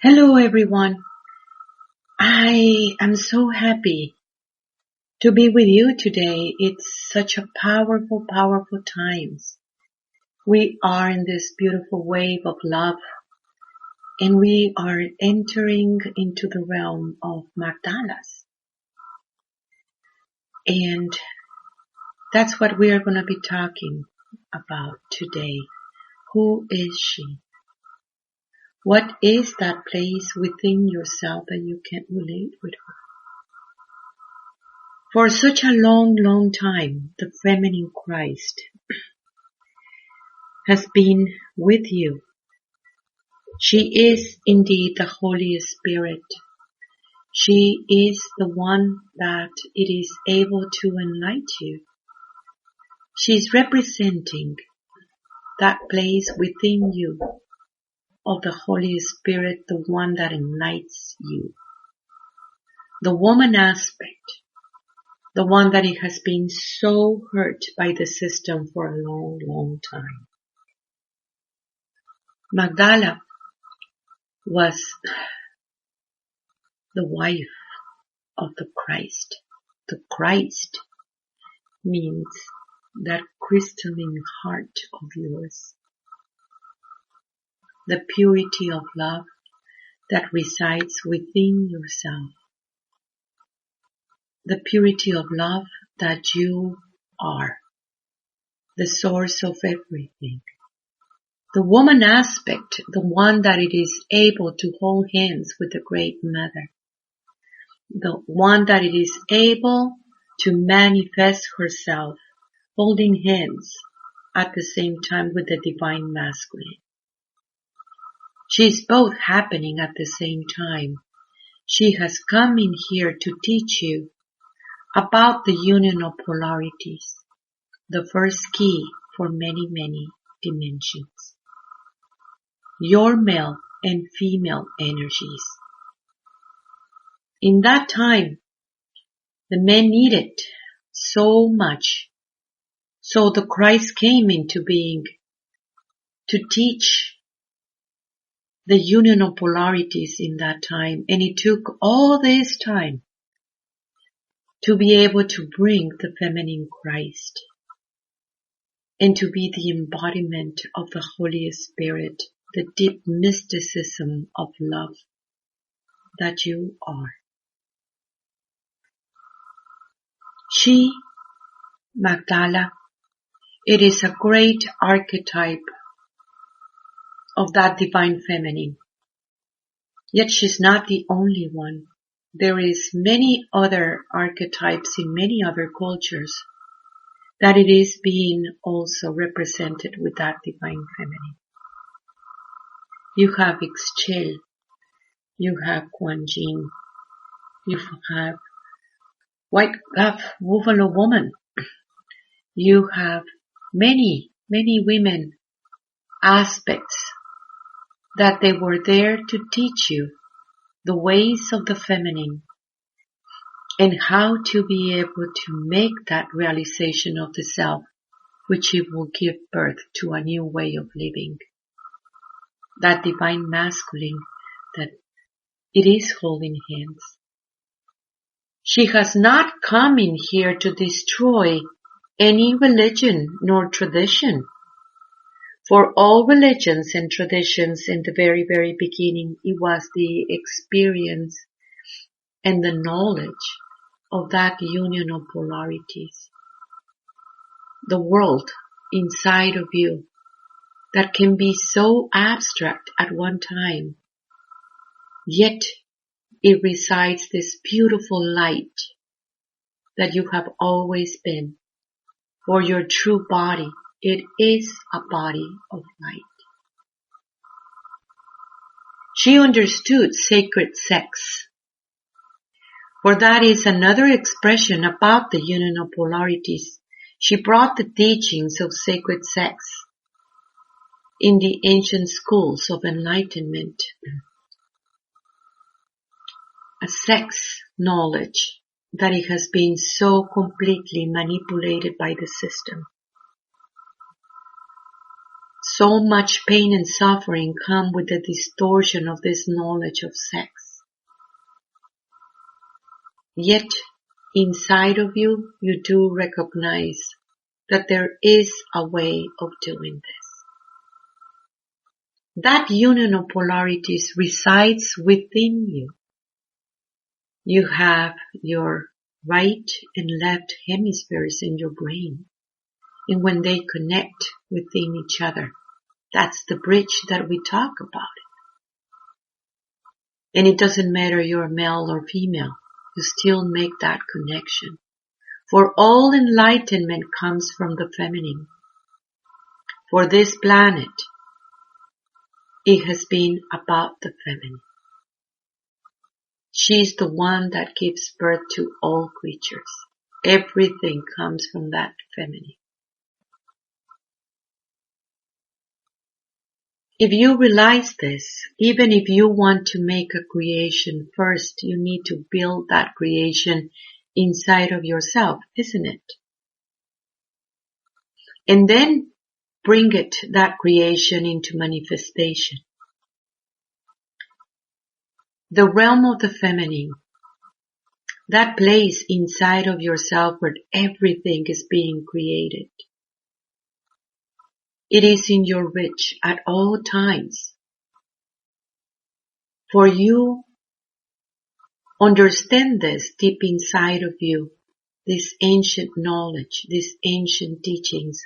Hello everyone. I am so happy to be with you today. It's such a powerful times. We are in this beautiful wave of love and we are entering into the realm of Magdalas. And that's what we are going to be talking about today. Who is she? What is that place within yourself that you can't relate with her? For such a long time, the feminine Christ has been with you. She is indeed the Holy Spirit. She is the one that it is able to enlighten you. She is representing that place within you of the Holy Spirit, the one that enlightens you. The woman aspect, the one that it has been so hurt by the system for a long time. Magdala was the wife of the Christ. The Christ means that crystalline heart of yours. The purity of love that resides within yourself. The purity of love that you are. The source of everything. The woman aspect, the one that it is able to hold hands with the Great Mother. The one that it is able to manifest herself, holding hands at the same time with the Divine Masculine. She is both happening at the same time. She has come in here to teach you about the union of polarities, the first key for many dimensions. Your male and female energies. In that time, the men needed so much. So the Christ came into being to teach the union of polarities in that time. And it took all this time to be able to bring the feminine Christ and to be the embodiment of the Holy Spirit, the deep mysticism of love that you are. She, Magdala, it is a great archetype of that divine feminine. Yet she's not the only one. There is many other archetypes in many other cultures that it is being also represented with that divine feminine. You have Ixchel, you have Kuan Yin, you have White Calf Buffalo Woman, you have many women aspects that they were there to teach you the ways of the feminine and how to be able to make that realization of the self, which it will give birth to a new way of living. That divine masculine that it is holding hands. She has not come in here to destroy any religion nor tradition. For all religions and traditions in the very beginning, it was the experience and the knowledge of that union of polarities. The world inside of you that can be so abstract at one time, yet it resides this beautiful light that you have always been. For your true body, it is a body of light. She understood sacred sex, for that is another expression about the union of polarities. She brought the teachings of sacred sex in the ancient schools of enlightenment. A sex knowledge that it has been so completely manipulated by the system. So much pain and suffering come with the distortion of this knowledge of sex. Yet, inside of you, you do recognize that there is a way of doing this. That union of polarities resides within you. You have your right and left hemispheres in your brain. And when they connect within each other, that's the bridge that we talk about. And it doesn't matter you're male or female, you still make that connection. For all enlightenment comes from the feminine. For this planet, it has been about the feminine. She's the one that gives birth to all creatures. Everything comes from that feminine. If you realize this, even if you want to make a creation first, you need to build that creation inside of yourself, isn't it? And then bring that creation into manifestation. The realm of the feminine, that place inside of yourself where everything is being created. It is in your reach at all times. For you, understand this deep inside of you, this ancient knowledge, these ancient teachings.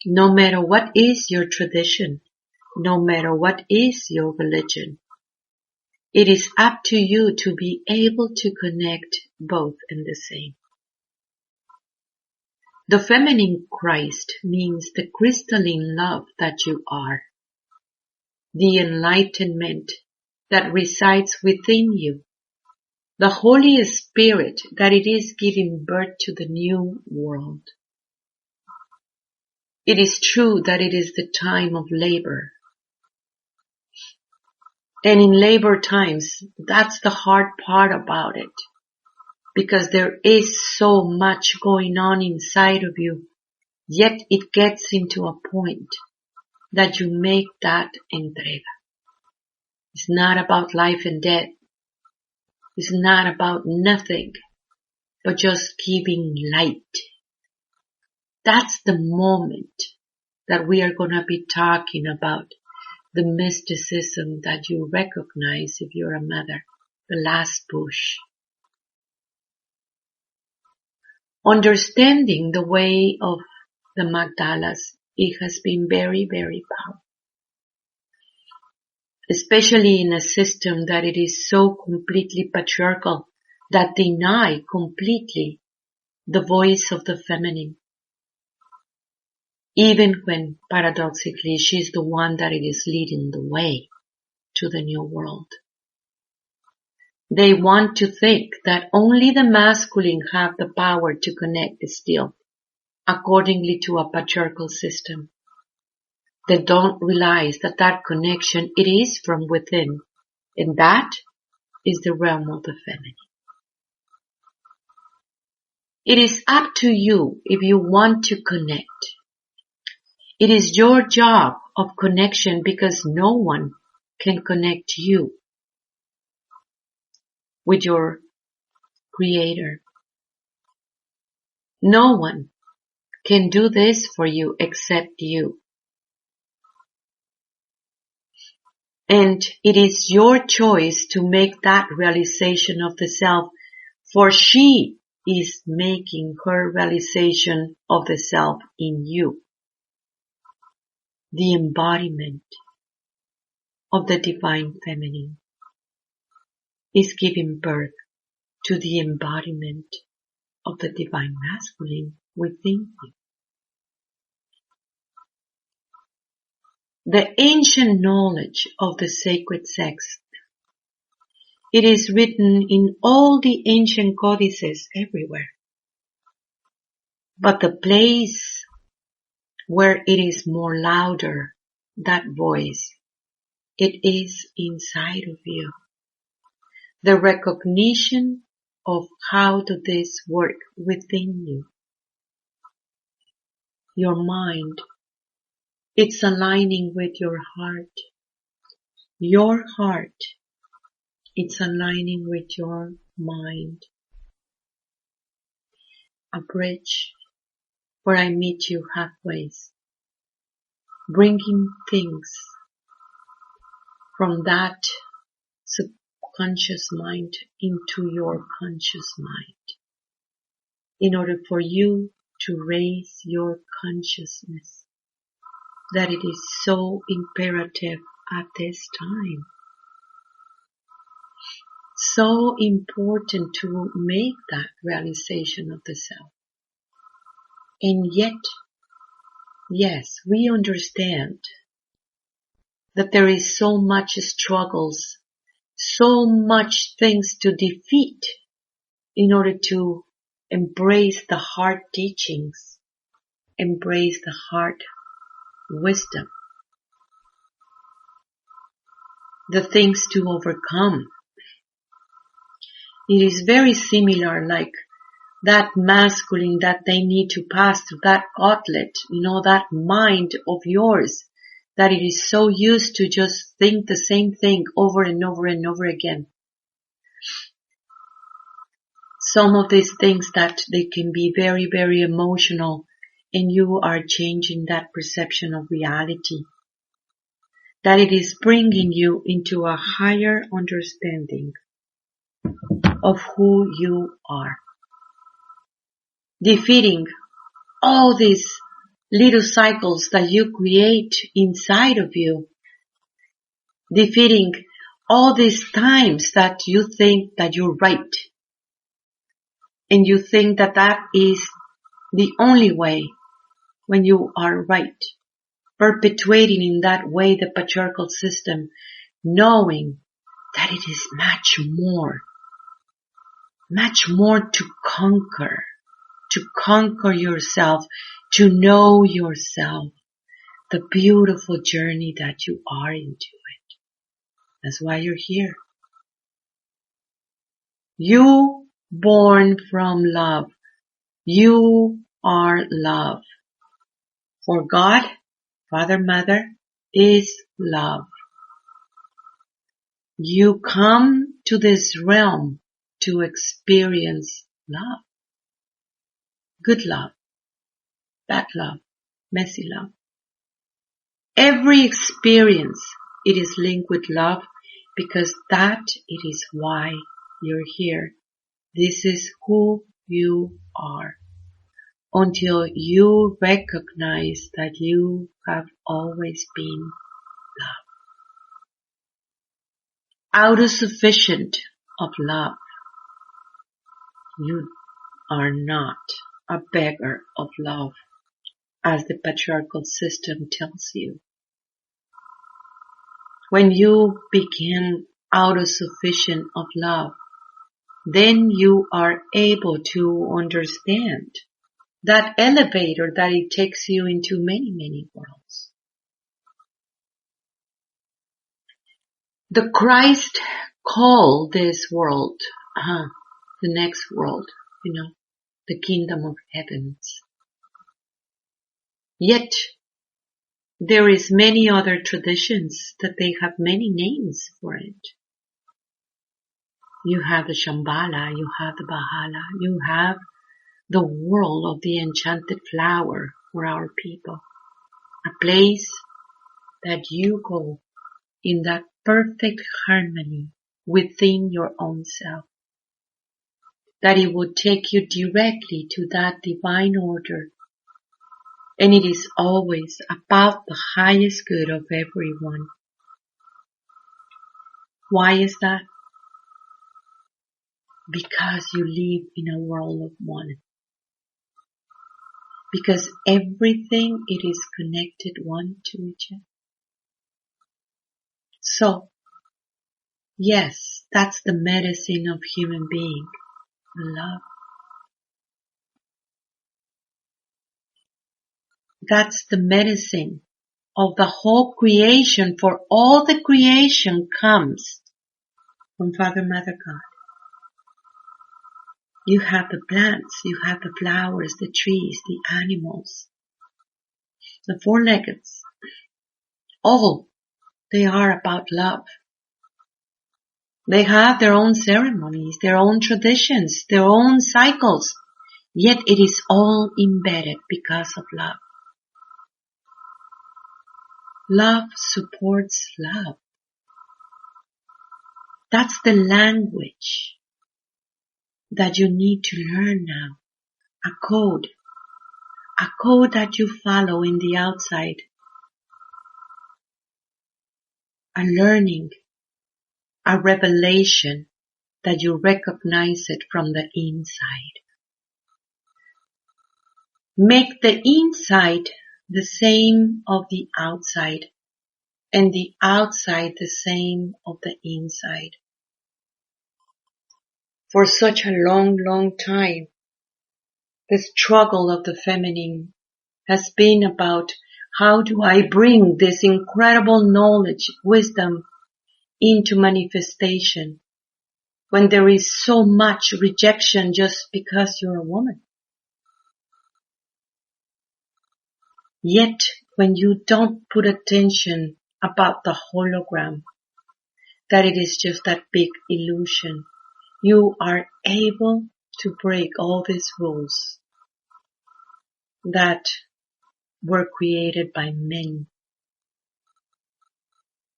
No matter what is your tradition, no matter what is your religion, it is up to you to be able to connect both in the same. The feminine Christ means the crystalline love that you are, the enlightenment that resides within you, the Holy Spirit that it is giving birth to the new world. It is true that it is the time of labor. And in labor times, that's the hard part about it. Because there is so much going on inside of you, yet it gets into a point that you make that entrega. It's not about life and death. It's not about nothing, but just giving light. That's the moment that we are going to be talking about the mysticism that you recognize if you're a mother, the last push. Understanding the way of the Magdalas, it has been very, very powerful. Especially in a system that it is so completely patriarchal that deny completely the voice of the feminine. Even when, paradoxically, she's the one that it is leading the way to the new world. They want to think that only the masculine have the power to connect still, accordingly to a patriarchal system. They don't realize that that connection, it is from within, and that is the realm of the feminine. It is up to you if you want to connect. It is your job of connection because no one can connect you with your Creator. No one can do this for you except you. And it is your choice to make that realization of the self, for she is making her realization of the self in you. The embodiment of the divine feminine is giving birth to the embodiment of the divine masculine within you. The ancient knowledge of the sacred sex, it is written in all the ancient codices everywhere. But the place where it is more louder, that voice, it is inside of you. The recognition of how does this work within you. Your mind It's aligning with your heart. Your heart. It's aligning with your mind. A bridge where I meet you halfway, bringing things from that subconscious mind into your conscious mind in order for you to raise your consciousness, that it is so imperative at this time. So important to make that realization of the self. And yet, yes, we understand that there is so much struggles, so much things to defeat in order to embrace the heart teachings, embrace the heart wisdom, the things to overcome. It is very similar like that masculine that they need to pass through that gauntlet, that mind of yours, that it is so used to just think the same thing over and over and over again. Some of these things that they can be very, very emotional, and you are changing that perception of reality, that it is bringing you into a higher understanding of who you are. Defeating all these little cycles that you create inside of you. Defeating all these times that you think that you're right. And you think that that is the only way when you are right. Perpetuating in that way the patriarchal system, knowing that it is much more to conquer yourself, to know yourself, the beautiful journey that you are into it. That's why you're here. You born from love. You are love. For God, Father, Mother, is love. You come to this realm to experience love. Good love, bad love, messy love. Every experience, it is linked with love because that it is why you're here. This is who you are. Until you recognize that you have always been love. Autosufficient of love. You are not a beggar of love, as the patriarchal system tells you. When you begin autosufficient of love, then you are able to understand that elevator that it takes you into many, many worlds. The Christ called this world, the next world, the kingdom of heavens. Yet, there is many other traditions that they have many names for it. You have the Shambhala, you have the Bahala, you have the world of the enchanted flower for our people. A place that you go in that perfect harmony within your own self. That it will take you directly to that divine order. And it is always about the highest good of everyone. Why is that? Because you live in a world of one. Because everything, it is connected one to each other. So, yes, that's the medicine of human being, love. That's the medicine of the whole creation, for all the creation comes from Father, Mother, God. You have the plants, you have the flowers, the trees, the animals, the four-leggeds, All they are about love. They have their own ceremonies, their own traditions, their own cycles, yet it is all embedded because of love. Love supports love. That's the language that you need to learn now. A code that you follow in the outside. A learning, a revelation that you recognize it from the inside. Make the inside the same of the outside, and the outside the same of the inside. For such a long, long time, the struggle of the feminine has been about how do I bring this incredible knowledge, wisdom into manifestation when there is so much rejection just because you're a woman. Yet when you don't put attention about the hologram, that it is just that big illusion, you are able to break all these rules that were created by men.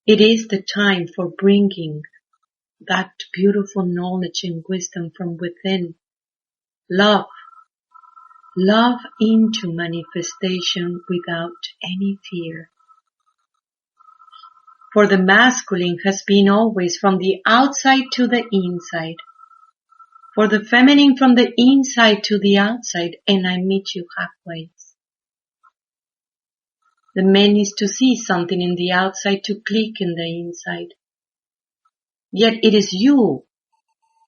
It is the time for bringing that beautiful knowledge and wisdom from within. Love into manifestation without any fear. For the masculine has been always from the outside to the inside. For the feminine from the inside to the outside, and I meet you halfway. The man is to see something in the outside to click in the inside. Yet it is you,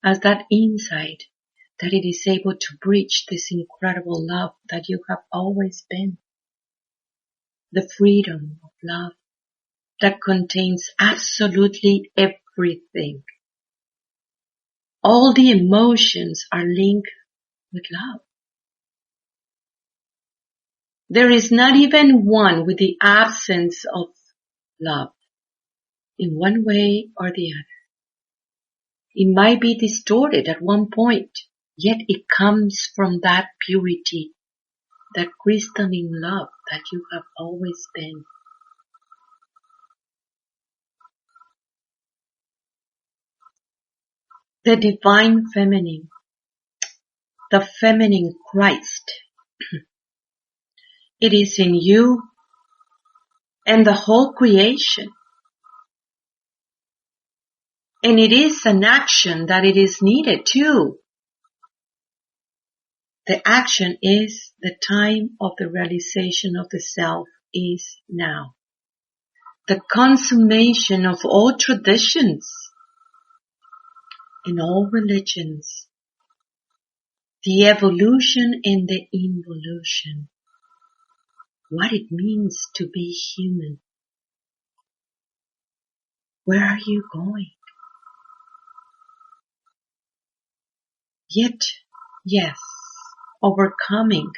as that inside, that it is able to breach this incredible love that you have always been. The freedom of love that contains absolutely everything. All the emotions are linked with love. There is not even one with the absence of love, in one way or the other. It might be distorted at one point, yet it comes from that purity, that crystalline love that you have always been. The divine feminine, the feminine Christ, it is in you and the whole creation. And it is an action that it is needed too. The action is the time of the realization of the self is now. The consummation of all traditions in all religions. The evolution and the involution. What it means to be human. Where are you going? Yet, yes, overcoming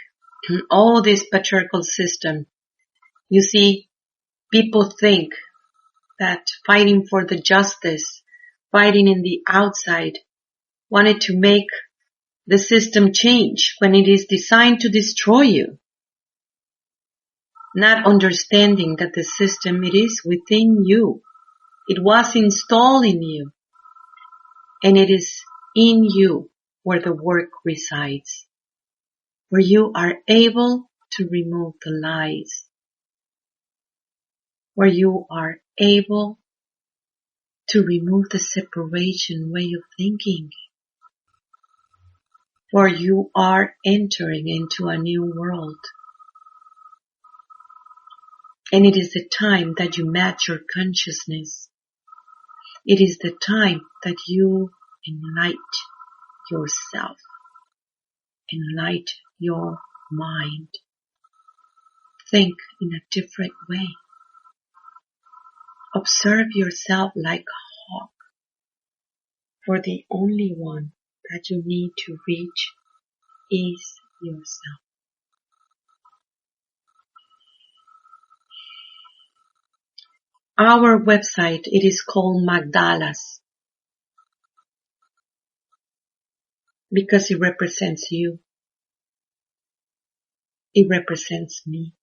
all this patriarchal system. You see, people think that fighting for the justice, fighting in the outside, wanted to make the system change when it is designed to destroy you. Not understanding that the system, it is within you. It was installed in you. And it is in you where the work resides. Where you are able to remove the lies. Where you are able to remove the separation way of thinking. For you are entering into a new world. And it is the time that you match your consciousness. It is the time that you enlighten yourself. Enlighten your mind. Think in a different way. Observe yourself like a hawk. For the only one that you need to reach is yourself. Our website, it is called Magdala's because it represents you. It represents me.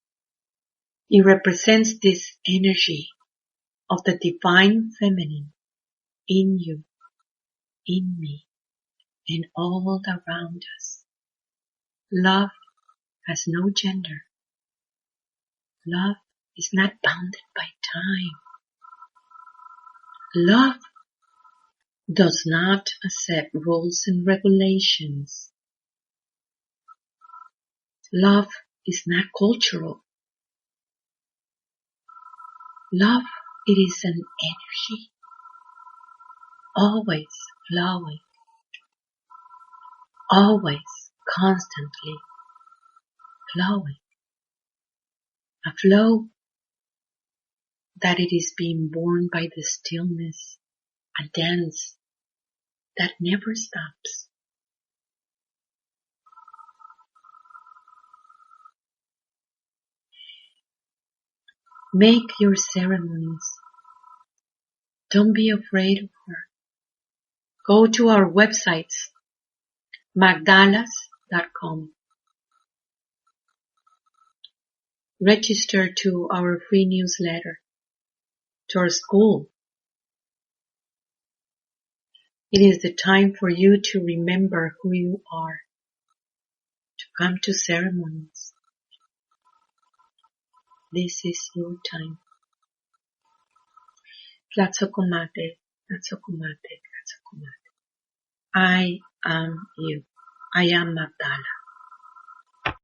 It represents this energy of the divine feminine in you, in me, and all around us. Love has no gender. Love is not bounded by time. Love does not accept rules and regulations. Love is not cultural. Love, it is an energy, always flowing, always constantly flowing. A flow that it is being born by the stillness, a dance that never stops. Make your ceremonies. Don't be afraid of her. Go to our websites, magdalas.com. Register to our free newsletter, to our school. It is the time for you to remember who you are, to come to ceremonies. This is your time. Tlatzocomate, Tlatzocomate, Tlatzocomate. I am you. I am Magdala.